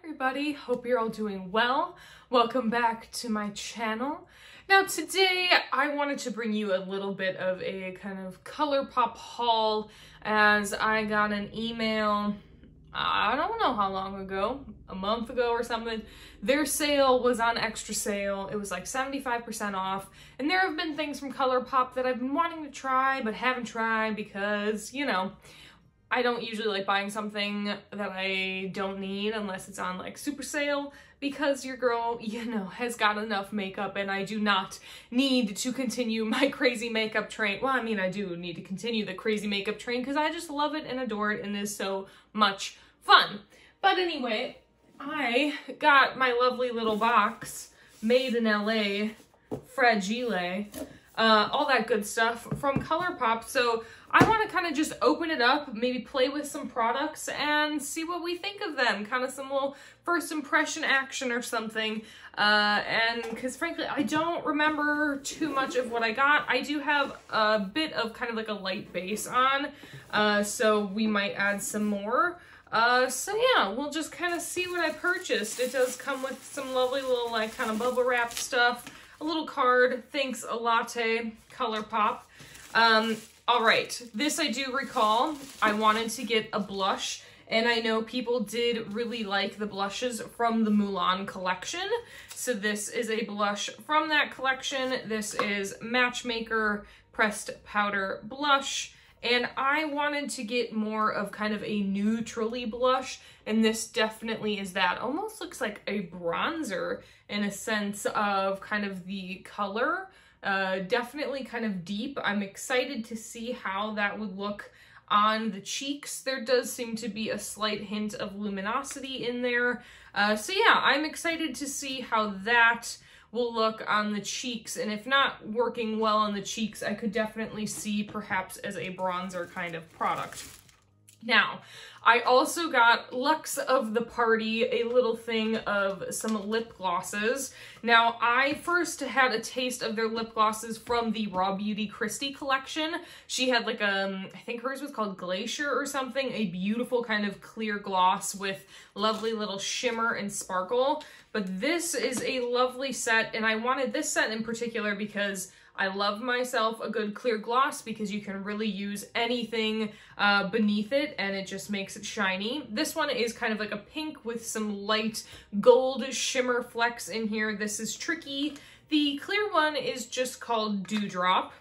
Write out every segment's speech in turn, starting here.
everybody, hope you're all doing well. Welcome back to my channel. Now today I wanted to bring you a little bit of a kind of ColourPop haul as I got an email, I don't know how long ago, a month ago or something. Their sale was on extra sale. It was like 75% off. And there have been things from ColourPop that I've been wanting to try but haven't tried because, you know, I don't usually like buying something that I don't need unless it's on like super sale because your girl, you know, has got enough makeup and I do not need to continue my crazy makeup train. Well, I mean, I do need to continue the crazy makeup train because I just love it and adore it and it is so much fun. But anyway, I got my lovely little box, made in LA, fragile, all that good stuff from ColourPop. So I want to kind of just open it up, maybe play with some products and see what we think of them. Kind of some little first impression action or something. And because frankly, I don't remember too much of what I got. I do have a bit of kind of like a light base on, so we might add some more. So yeah, we'll just kind of see what I purchased. It does come with some lovely little like kind of bubble wrap stuff, a little card, thanks a latte, ColourPop. All right, this I do recall. I wanted to get a blush, and I know people did really like the blushes from the Mulan collection. So this is a blush from that collection. This is Matchmaker Pressed Powder Blush, and I wanted to get more of kind of a neutrally blush, and this definitely is that. Almost looks like a bronzer in a sense of kind of the color. Definitely kind of deep. I'm excited to see how that would look on the cheeks. There does seem to be a slight hint of luminosity in there. So yeah, I'm excited to see how that will look on the cheeks. And if not working well on the cheeks, I could definitely see perhaps as a bronzer kind of product. Now, I also got Lux of the Party, a little thing of some lip glosses. Now, I first had a taste of their lip glosses from the Raw Beauty Christie collection. She had like I think hers was called Glacier or something, a beautiful kind of clear gloss with lovely little shimmer and sparkle. But this is a lovely set, and I wanted this set in particular because I love myself a good clear gloss because you can really use anything beneath it and it just makes it shiny. This one is kind of like a pink with some light gold shimmer flecks in here. This is Tricky. The clear one is just called Dewdrop.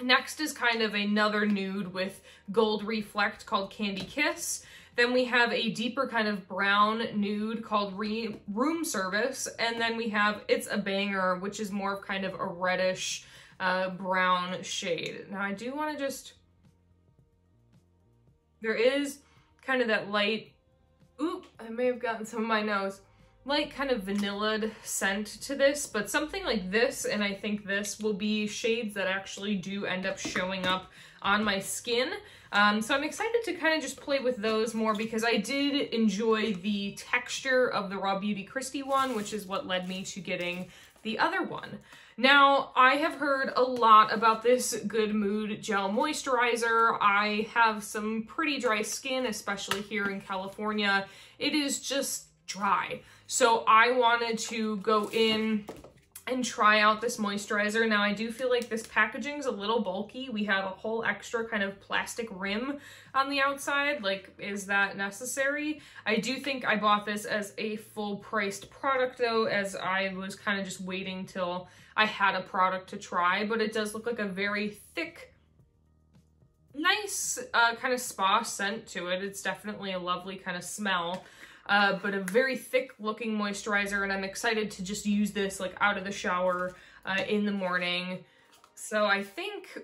Next is kind of another nude with gold reflect called Candy Kiss. Then we have a deeper kind of brown nude called Room Service. And then we have It's a Banger, which is more of kind of a reddish brown shade. Now I do want to just, there is kind of that light, oop, I may have gotten some of my nose, light kind of vanilla scent to this, but something like this, and I think this will be shades that actually do end up showing up on my skin. So I'm excited to kind of just play with those more because I did enjoy the texture of the Raw Beauty Christie one, which is what led me to getting the other one. Now, I have heard a lot about this Good Mood Gel Moisturizer. I have some pretty dry skin, especially here in California. It is just dry. So I wanted to go in and try out this moisturizer. Now I do feel like this packaging is a little bulky. We have a whole extra kind of plastic rim on the outside. Like, is that necessary? I do think I bought this as a full priced product though, as I was kind of just waiting till I had a product to try, but it does look like a very thick, nice kind of spa scent to it. It's definitely a lovely kind of smell. But a very thick looking moisturizer, and I'm excited to just use this like out of the shower in the morning. So I think,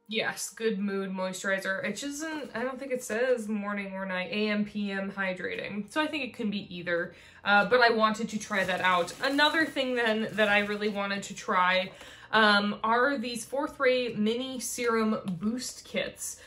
yes, Good Mood Moisturizer. It isn't, I don't think it says morning or night, AM, PM hydrating. So I think it can be either, but I wanted to try that out. Another thing then that I really wanted to try are these 4th Ray Mini Serum Boost Kits.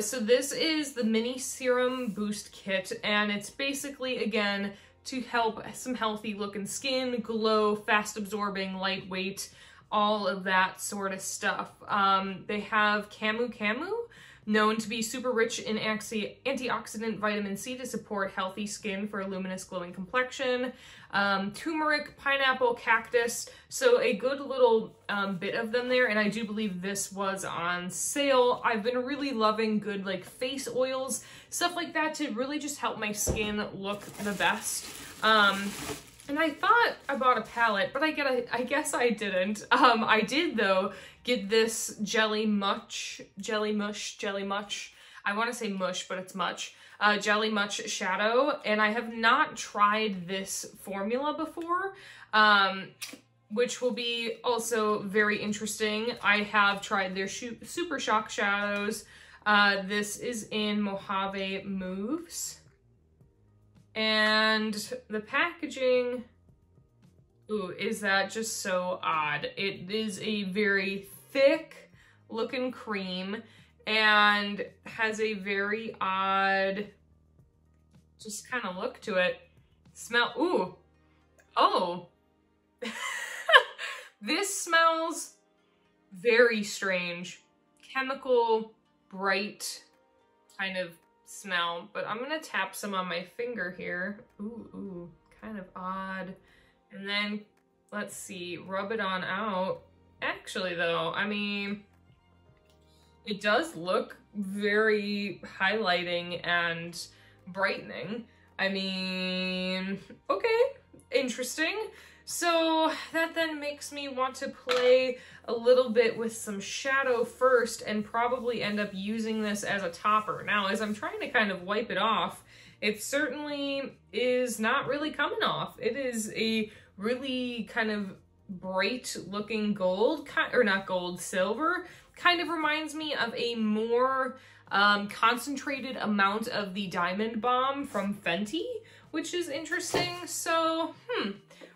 So this is the Mini Serum Boost Kit, and it's basically, again, to help some healthy looking skin, glow, fast absorbing, lightweight, all of that sort of stuff. They have Camu Camu, known to be super rich in antioxidant vitamin C to support healthy skin for a luminous glowing complexion. Turmeric, pineapple, cactus, so a good little bit of them there, and I do believe this was on sale. I've been really loving good like face oils, stuff like that, to really just help my skin look the best. And I thought I bought a palette, but I guess I didn't. I did though get this Jelly Mush. I want to say mush, but it's much. Jelly Much shadow, and I have not tried this formula before, which will be also very interesting. I have tried their Super Shock shadows. This is in Mojave Moves. And the packaging, ooh, is that just so odd. It is a very thick looking cream and has a very odd just kind of look to it. Smell, ooh, oh. This smells very strange. Chemical, bright kind of smell, but I'm gonna tap some on my finger here. Ooh, kind of odd. And then, let's see, rub it on out. Actually though, I mean, it does look very highlighting and brightening. I mean, okay, interesting. So that then makes me want to play a little bit with some shadow first and probably end up using this as a topper. Now, as I'm trying to kind of wipe it off, it certainly is not really coming off. It is a really kind of bright looking gold, or not gold, silver. Kind of reminds me of a more concentrated amount of the Diamond Bomb from Fenty, which is interesting. So,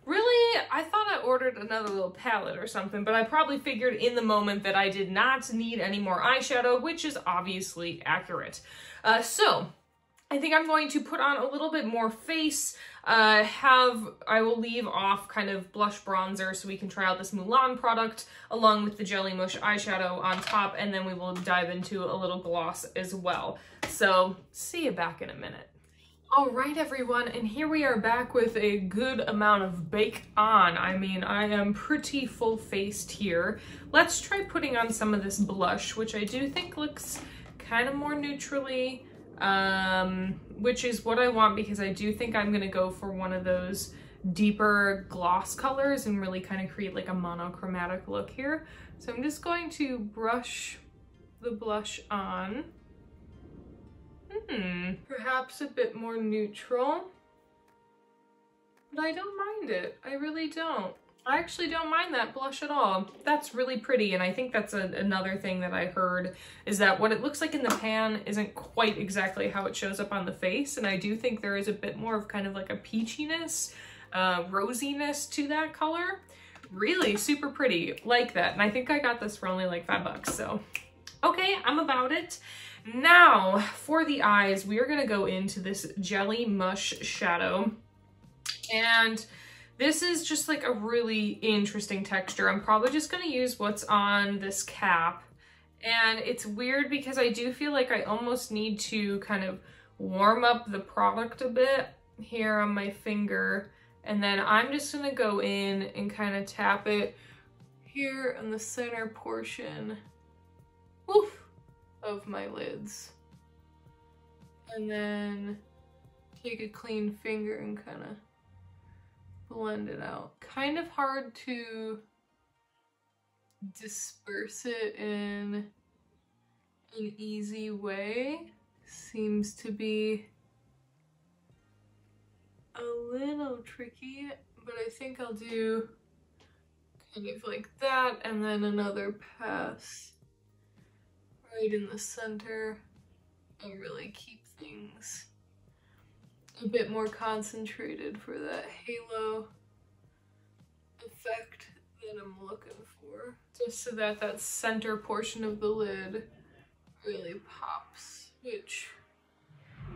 really, I thought I ordered another little palette or something, but I probably figured in the moment that I did not need any more eyeshadow, which is obviously accurate. So, I think I'm going to put on a little bit more face, I will leave off kind of blush bronzer so we can try out this Mulan product along with the Jelly Mush eyeshadow on top, and then we will dive into a little gloss as well. So, see you back in a minute. All right, everyone, and here we are back with a good amount of bake on. I mean, I am pretty full-faced here. Let's try putting on some of this blush, which I do think looks kind of more neutrally, which is what I want because I do think I'm gonna go for one of those deeper gloss colors and really kind of create like a monochromatic look here. So I'm just going to brush the blush on. Perhaps a bit more neutral, but I don't mind it. I really don't. I actually don't mind that blush at all. That's really pretty, and I think that's another thing that I heard is that what it looks like in the pan isn't quite exactly how it shows up on the face, and I do think there is a bit more of kind of like a peachiness, rosiness to that color. Really super pretty, like that, and I think I got this for only like $5, so okay, I'm about it. Now, for the eyes, we are gonna go into this Jelly Mush shadow, and this is just like a really interesting texture. I'm probably just gonna use what's on this cap, and it's weird because I do feel like I almost need to kind of warm up the product a bit here on my finger, and then I'm just gonna go in and kind of tap it here in the center portion. Woof. Of my lids, and then take a clean finger and kind of blend it out. Kind of hard to disperse it in an easy way. Seems to be a little tricky, but I think I'll do kind of like that and then another pass right in the center and really keep things a bit more concentrated for that halo effect that I'm looking for. Just so that that center portion of the lid really pops, which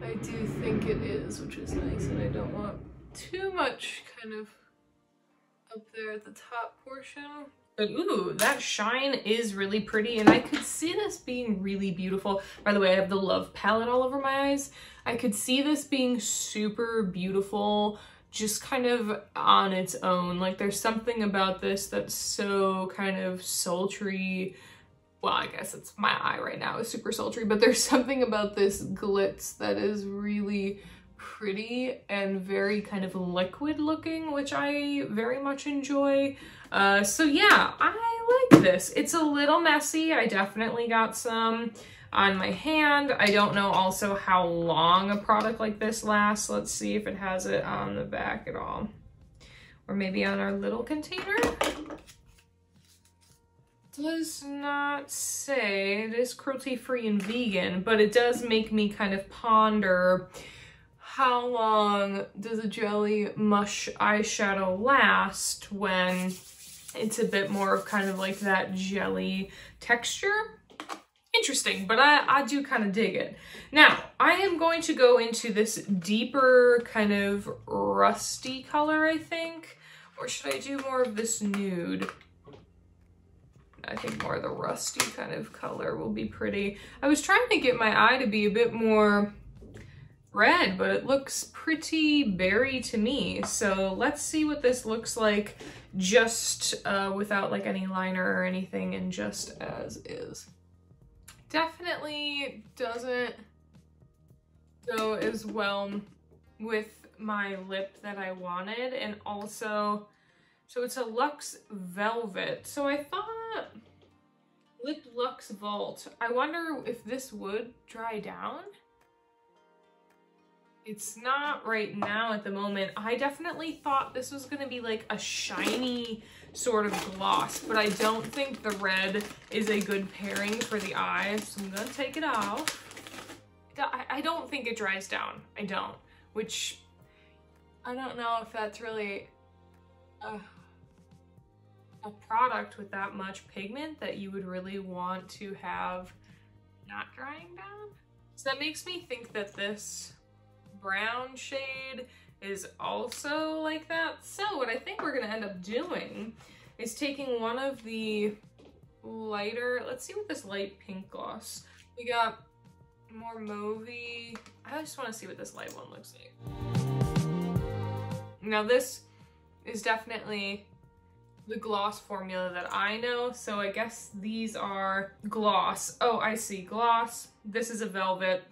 I do think it is, which is nice, and I don't want too much kind of up there at the top portion. But ooh, that shine is really pretty, and I could see this being really beautiful. By the way, I have the Love palette all over my eyes. I could see this being super beautiful, just kind of on its own. Like, there's something about this that's so kind of sultry. Well, I guess it's my eye right now is super sultry, but there's something about this glitz that is really pretty and very kind of liquid looking, which I very much enjoy. So yeah, I like this. It's a little messy. I definitely got some on my hand. I don't know also how long a product like this lasts. Let's see if it has it on the back at all. Or maybe on our little container. Does not say. It is cruelty-free and vegan, but it does make me kind of ponder how long does a jelly mush eyeshadow last when it's a bit more of kind of like that jelly texture. Interesting, but I do kind of dig it. Now, I am going to go into this deeper kind of rusty color, I think. Or should I do more of this nude? I think more of the rusty kind of color will be pretty. I was trying to get my eye to be a bit more red, but it looks pretty berry to me. So let's see what this looks like just without like any liner or anything and just as is. Definitely doesn't go as well with my lip that I wanted, and also, so it's a Lux Velvet. So I thought Lip Lux Vault. I wonder if this would dry down. It's not right now at the moment. I definitely thought this was gonna be like a shiny sort of gloss, but I don't think the red is a good pairing for the eyes. So I'm gonna take it off. I don't think it dries down. I don't, which I don't know if that's really a product with that much pigment that you would really want to have not drying down. So that makes me think that this brown shade is also like that. So what I think we're gonna end up doing is taking one of the lighter, let's see what this light pink gloss. We got more mauvey. I just wanna see what this light one looks like. Now this is definitely the gloss formula that I know. So I guess these are gloss. Oh, I see, gloss. This is a velvet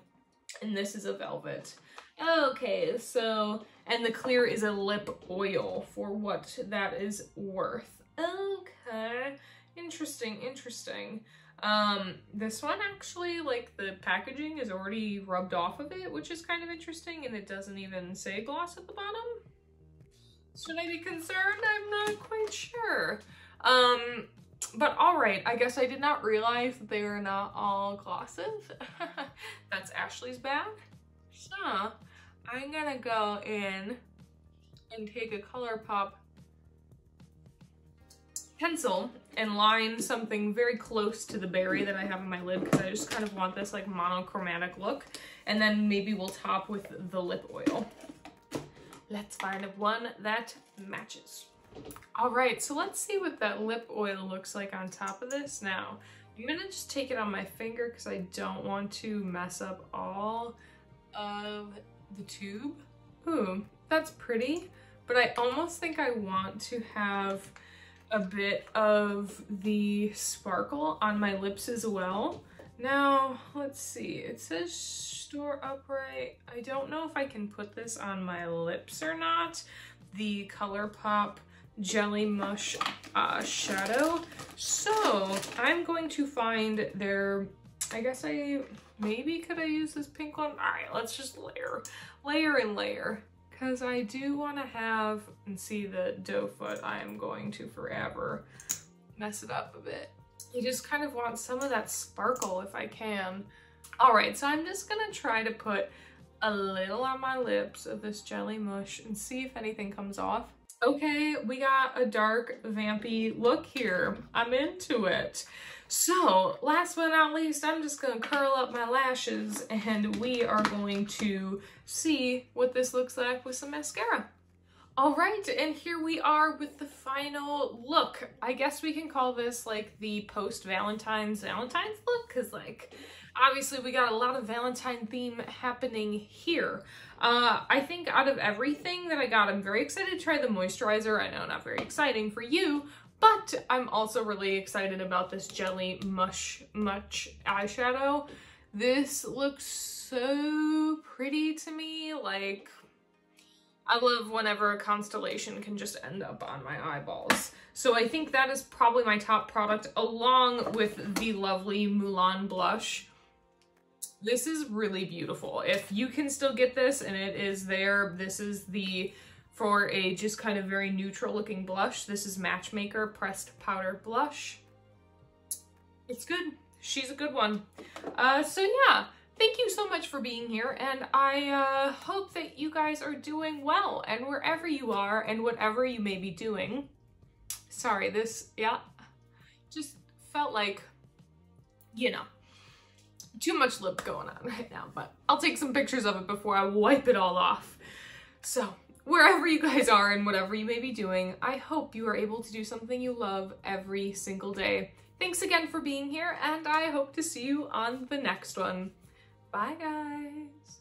and this is a velvet. Okay, so, and the clear is a lip oil for what that is worth. Okay, interesting, interesting. This one actually, like the packaging is already rubbed off of it, which is kind of interesting, and it doesn't even say gloss at the bottom. Should I be concerned? I'm not quite sure. But all right, I guess I did not realize that they were not all glosses. That's Ashley's bag. So I'm gonna go in and take a ColourPop pencil and line something very close to the berry that I have on my lid, because I just kind of want this like monochromatic look. And then maybe we'll top with the lip oil. Let's find one that matches. All right, so let's see what that lip oil looks like on top of this. Now, I'm gonna just take it on my finger because I don't want to mess up all of the tube. Ooh, that's pretty, but I almost think I want to have a bit of the sparkle on my lips as well. Now, let's see, it says store upright. I don't know if I can put this on my lips or not. The ColourPop Jelly Mush shadow. So I'm going to find their, I guess maybe could I use this pink one? All right, let's just layer and layer. Because I do want to have, and see the doe foot, I am going to forever mess it up a bit. I just kind of want some of that sparkle if I can. All right, so I'm just gonna try to put a little on my lips of this jelly mush and see if anything comes off. Okay, we got a dark, vampy look here. I'm into it. So, last but not least, I'm just gonna curl up my lashes and we are going to see what this looks like with some mascara. All right, and here we are with the final look. I guess we can call this like the post-Valentine's look, because like obviously we got a lot of Valentine theme happening here. I think out of everything that I got, I'm very excited to try the moisturizer. I know not very exciting for you, but I'm also really excited about this Jelly Much eyeshadow. This looks so pretty to me. Like, I love whenever a constellation can just end up on my eyeballs. So I think that is probably my top product, along with the lovely Mulan blush. This is really beautiful. If you can still get this and it is there, this is the, for a just kind of very neutral looking blush, this is Matchmaker Pressed Powder Blush. It's good. She's a good one. So yeah. Thank you so much for being here, and I hope that you guys are doing well, and wherever you are and whatever you may be doing. Sorry, this, yeah, just felt like, you know, too much lip going on right now, but I'll take some pictures of it before I wipe it all off. So, wherever you guys are and whatever you may be doing, I hope you are able to do something you love every single day. Thanks again for being here, and I hope to see you on the next one. Bye, guys.